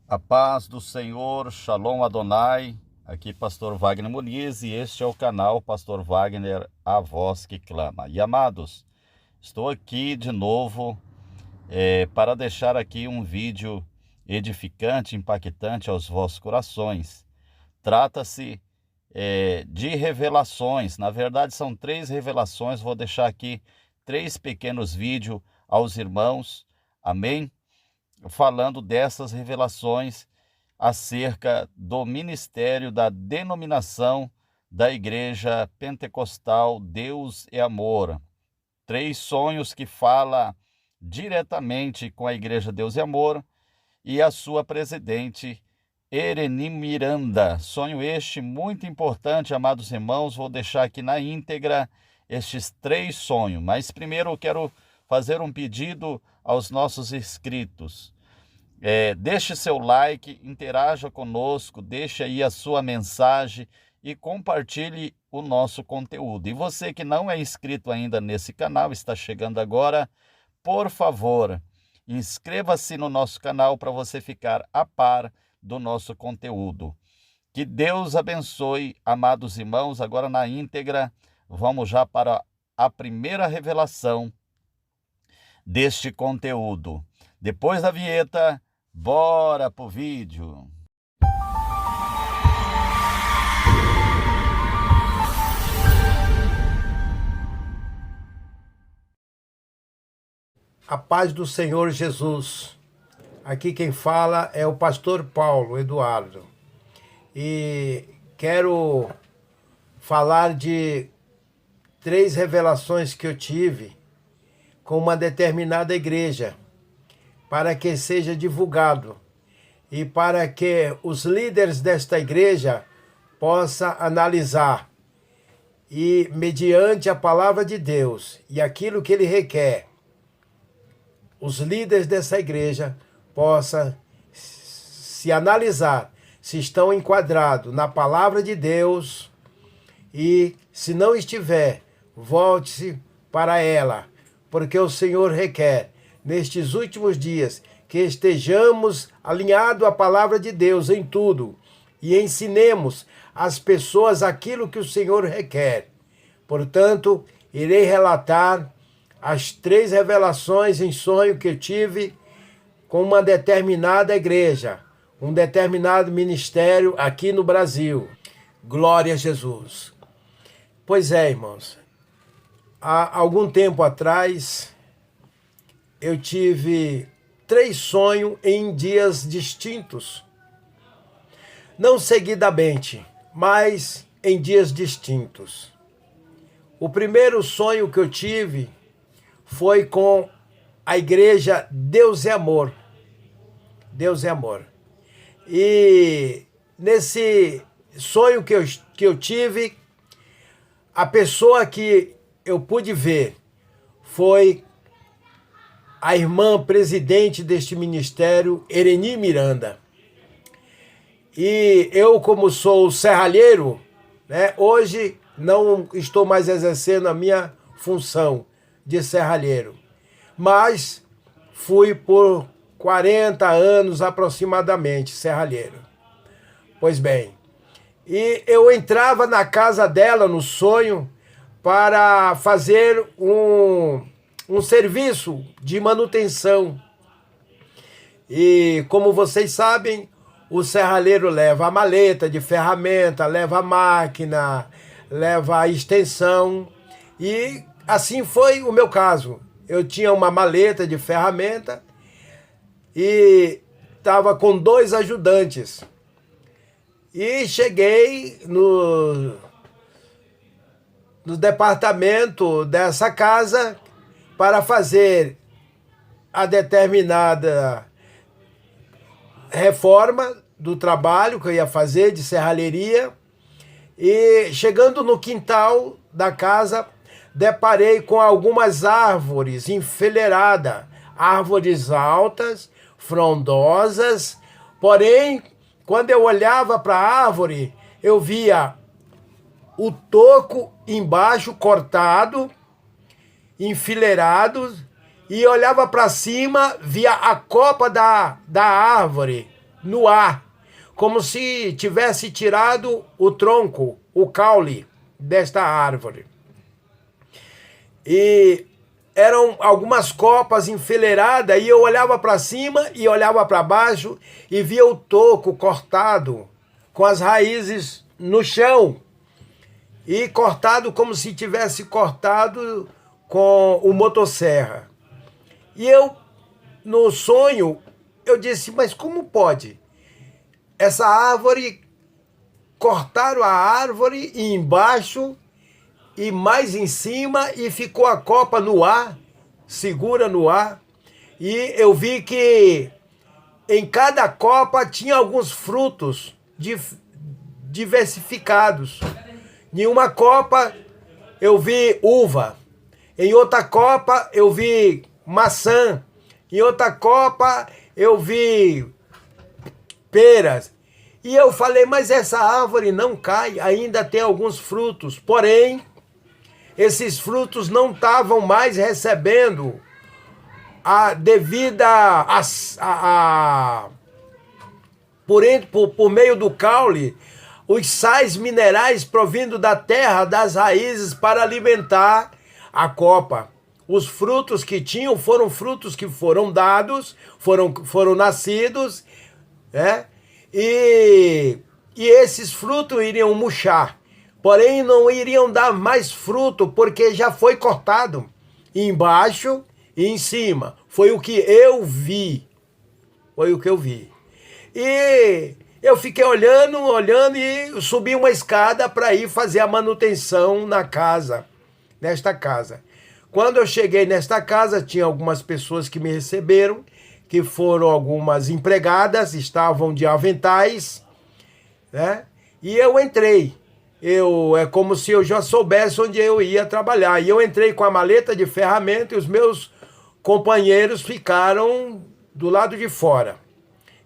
A paz do Senhor, Shalom Adonai, aqui Pastor Wagner Muniz e este é o canal Pastor Wagner, a voz que clama. E amados, estou aqui de novo para deixar aqui um vídeo edificante, impactante aos vossos corações. Trata-se de revelações, na verdade são 3 revelações, vou deixar aqui 3 pequenos vídeos aos irmãos, amém? Falando dessas revelações acerca do ministério da denominação da Igreja Pentecostal Deus é Amor. 3 sonhos que fala diretamente com a Igreja Deus é Amor e a sua presidente Ereni Miranda. Sonho este muito importante, amados irmãos. Vou deixar aqui na íntegra estes 3 sonhos. Mas primeiro eu quero fazer um pedido aos nossos inscritos. Deixe seu like, interaja conosco, deixe aí a sua mensagem e compartilhe o nosso conteúdo. E você que não é inscrito ainda nesse canal, está chegando agora, por favor, inscreva-se no nosso canal para você ficar a par do nosso conteúdo. Que Deus abençoe, amados irmãos. Agora na íntegra, vamos já para a primeira revelação deste conteúdo. Depois da vinheta, bora pro vídeo. A paz do Senhor Jesus. Aqui quem fala é o pastor Paulo Eduardo. E quero falar de 3 revelações que eu tive com uma determinada igreja, para que seja divulgado e para que os líderes desta igreja possam analisar e, mediante a palavra de Deus e aquilo que ele requer, os líderes dessa igreja possam se analisar se estão enquadrados na palavra de Deus e, se não estiver, volte-se para ela, porque o Senhor requer, nestes últimos dias, que estejamos alinhados à palavra de Deus em tudo e ensinemos às pessoas aquilo que o Senhor requer. Portanto, irei relatar as 3 revelações em sonho que eu tive com uma determinada igreja, um determinado ministério aqui no Brasil. Glória a Jesus. Pois é, irmãos, há algum tempo atrás eu tive 3 sonhos em dias distintos. Não seguidamente, mas em dias distintos. O primeiro sonho que eu tive foi com a igreja Deus é Amor. Deus é Amor. E nesse sonho que eu tive, a pessoa que eu pude ver foi a irmã presidente deste ministério, Ereni Miranda. E eu, como sou serralheiro, hoje não estou mais exercendo a minha função de serralheiro, mas fui por 40 anos aproximadamente serralheiro. Pois bem, e eu entrava na casa dela no sonho para fazer um serviço de manutenção. E como vocês sabem, o serralheiro leva a maleta de ferramenta, leva a máquina, leva a extensão. E assim foi o meu caso. Eu tinha uma maleta de ferramenta e estava com 2 ajudantes. E cheguei no departamento dessa casa para fazer a determinada reforma do trabalho que eu ia fazer de serralheria. E chegando no quintal da casa, deparei com algumas árvores enfileiradas, árvores altas, frondosas. Porém, quando eu olhava para a árvore, eu via o toco embaixo cortado, enfileirado, e olhava para cima, via a copa da árvore no ar, como se tivesse tirado o tronco, o caule desta árvore. E eram algumas copas enfileiradas e eu olhava para cima e olhava para baixo e via o toco cortado com as raízes no chão e cortado como se tivesse cortado com o motosserra. E eu, no sonho, eu disse, mas como pode? Essa árvore, cortaram a árvore e embaixo e mais em cima e ficou a copa no ar, segura no ar. E eu vi que em cada copa tinha alguns frutos diversificados. Em uma copa eu vi uva, em outra copa eu vi maçã, em outra copa eu vi peras. E eu falei, mas essa árvore não cai, ainda tem alguns frutos. Porém, esses frutos não estavam mais recebendo a devida por meio do caule, os sais minerais provindo da terra, das raízes, para alimentar a copa. Os frutos que tinham foram frutos que foram dados, foram nascidos, né? E esses frutos iriam murchar, porém não iriam dar mais fruto, porque já foi cortado embaixo e em cima. Foi o que eu vi. Foi o que eu vi. E eu fiquei olhando e subi uma escada para ir fazer a manutenção nesta casa. Quando eu cheguei nesta casa, tinha algumas pessoas que me receberam, que foram algumas empregadas, estavam de aventais, né? E eu entrei. É como se eu já soubesse onde eu ia trabalhar. E eu entrei com a maleta de ferramenta e os meus companheiros ficaram do lado de fora.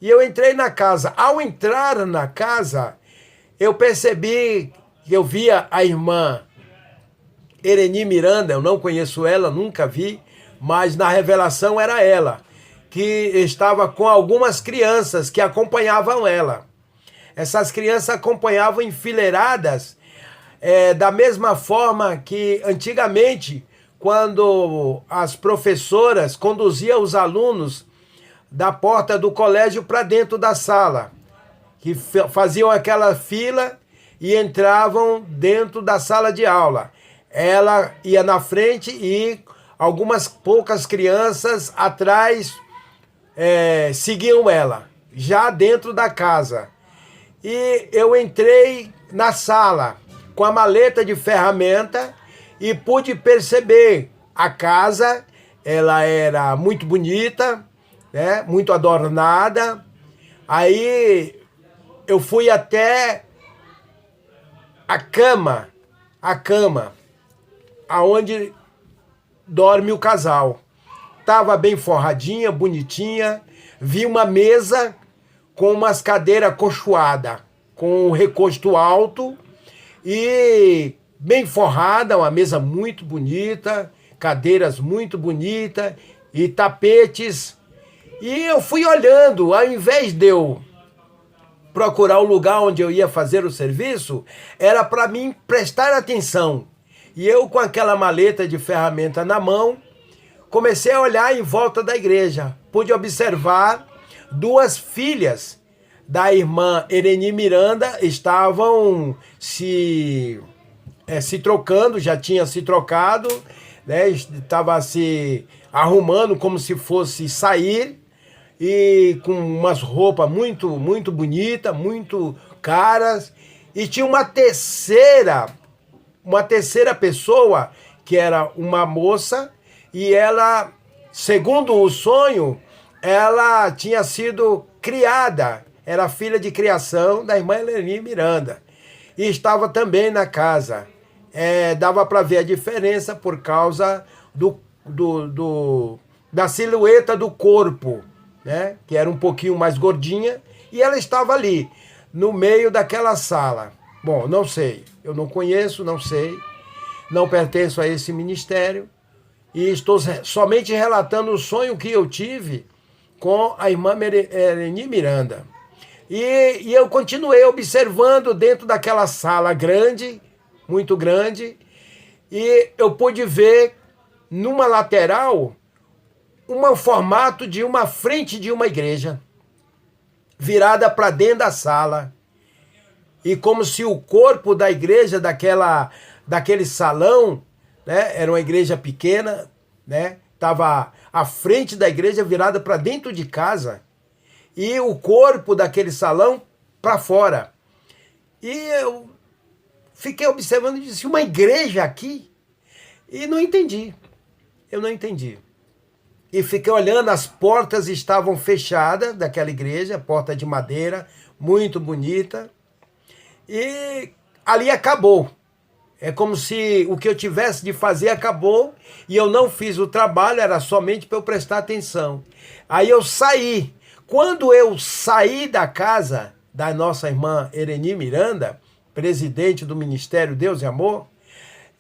E eu entrei na casa. Ao entrar na casa, eu percebi que eu via a irmã Ereni Miranda. Eu não conheço ela, nunca vi, mas na revelação era ela, que estava com algumas crianças que acompanhavam ela. Essas crianças acompanhavam enfileiradas, da mesma forma que antigamente, quando as professoras conduziam os alunos da porta do colégio para dentro da sala, que faziam aquela fila e entravam dentro da sala de aula. Ela ia na frente e algumas poucas crianças atrás seguiam ela, já dentro da casa. E eu entrei na sala com a maleta de ferramenta e pude perceber a casa. Ela era muito bonita, né? Muito adornada. Aí eu fui até a cama aonde dorme o casal. Estava bem forradinha, bonitinha. Vi uma mesa com umas cadeiras acolchoadas, com um recosto alto e bem forrada, uma mesa muito bonita, cadeiras muito bonitas e tapetes. E eu fui olhando, ao invés de eu procurar o lugar onde eu ia fazer o serviço, era para mim prestar atenção. E eu, com aquela maleta de ferramenta na mão, comecei a olhar em volta da igreja. Pude observar duas filhas da irmã Ereni Miranda estavam se trocando, já tinha se trocado, né? Estava se arrumando como se fosse sair, e com umas roupas muito, muito bonitas, muito caras. E tinha uma terceira pessoa, que era uma moça, e ela, segundo o sonho, ela tinha sido criada, era filha de criação da irmã Ereni Miranda, e estava também na casa. Dava para ver a diferença por causa da silhueta do corpo, né? Que era um pouquinho mais gordinha, e ela estava ali, no meio daquela sala. Bom, não sei, eu não conheço, não sei, não pertenço a esse ministério, e estou somente relatando o sonho que eu tive com a irmã Ereni Miranda. E eu continuei observando dentro daquela sala grande, muito grande, e eu pude ver numa lateral um formato de uma frente de uma igreja, virada para dentro da sala. E como se o corpo da igreja, daquele salão, né, era uma igreja pequena, né, estava a frente da igreja virada para dentro de casa e o corpo daquele salão para fora. E eu fiquei observando e disse, uma igreja aqui? E não entendi. Eu não entendi. E fiquei olhando, as portas estavam fechadas daquela igreja, porta de madeira, muito bonita. E ali acabou. É como se o que eu tivesse de fazer acabou e eu não fiz o trabalho, era somente para eu prestar atenção. Aí eu saí. Quando eu saí da casa da nossa irmã Ereni Miranda, presidente do Ministério Deus e Amor,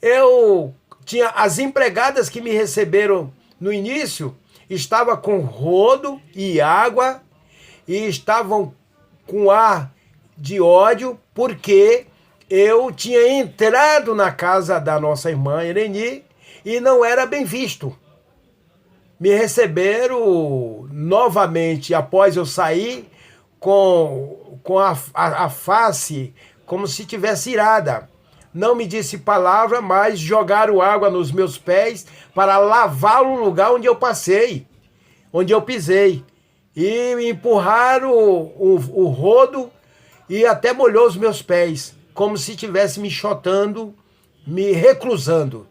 eu tinha as empregadas que me receberam no início, estava com rodo e água e estavam com ar de ódio porque eu tinha entrado na casa da nossa irmã Ereni e não era bem visto. Me receberam novamente após eu sair com a face como se tivesse irada. Não me disse palavra, mas jogaram água nos meus pés para lavar o lugar onde eu passei, onde eu pisei. E me empurraram o rodo e até molhou os meus pés, como se estivesse me chotando, me reclusando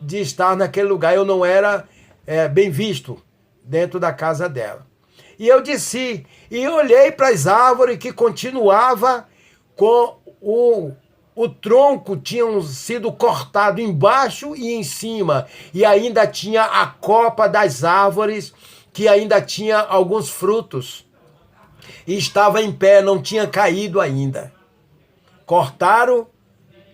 de estar naquele lugar. Eu não era bem visto dentro da casa dela. E eu desci e olhei para as árvores que continuava com o tronco, tinham sido cortado embaixo e em cima, e ainda tinha a copa das árvores, que ainda tinha alguns frutos, e estava em pé, não tinha caído ainda. Cortaram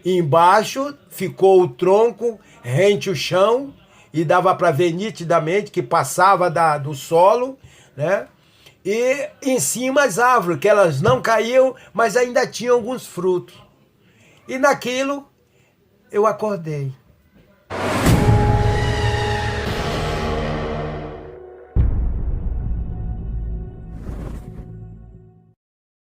embaixo, ficou o tronco rente o chão, e dava para ver nitidamente que passava do solo, né? E em cima as árvores, que elas não caíam, mas ainda tinham alguns frutos. E naquilo eu acordei.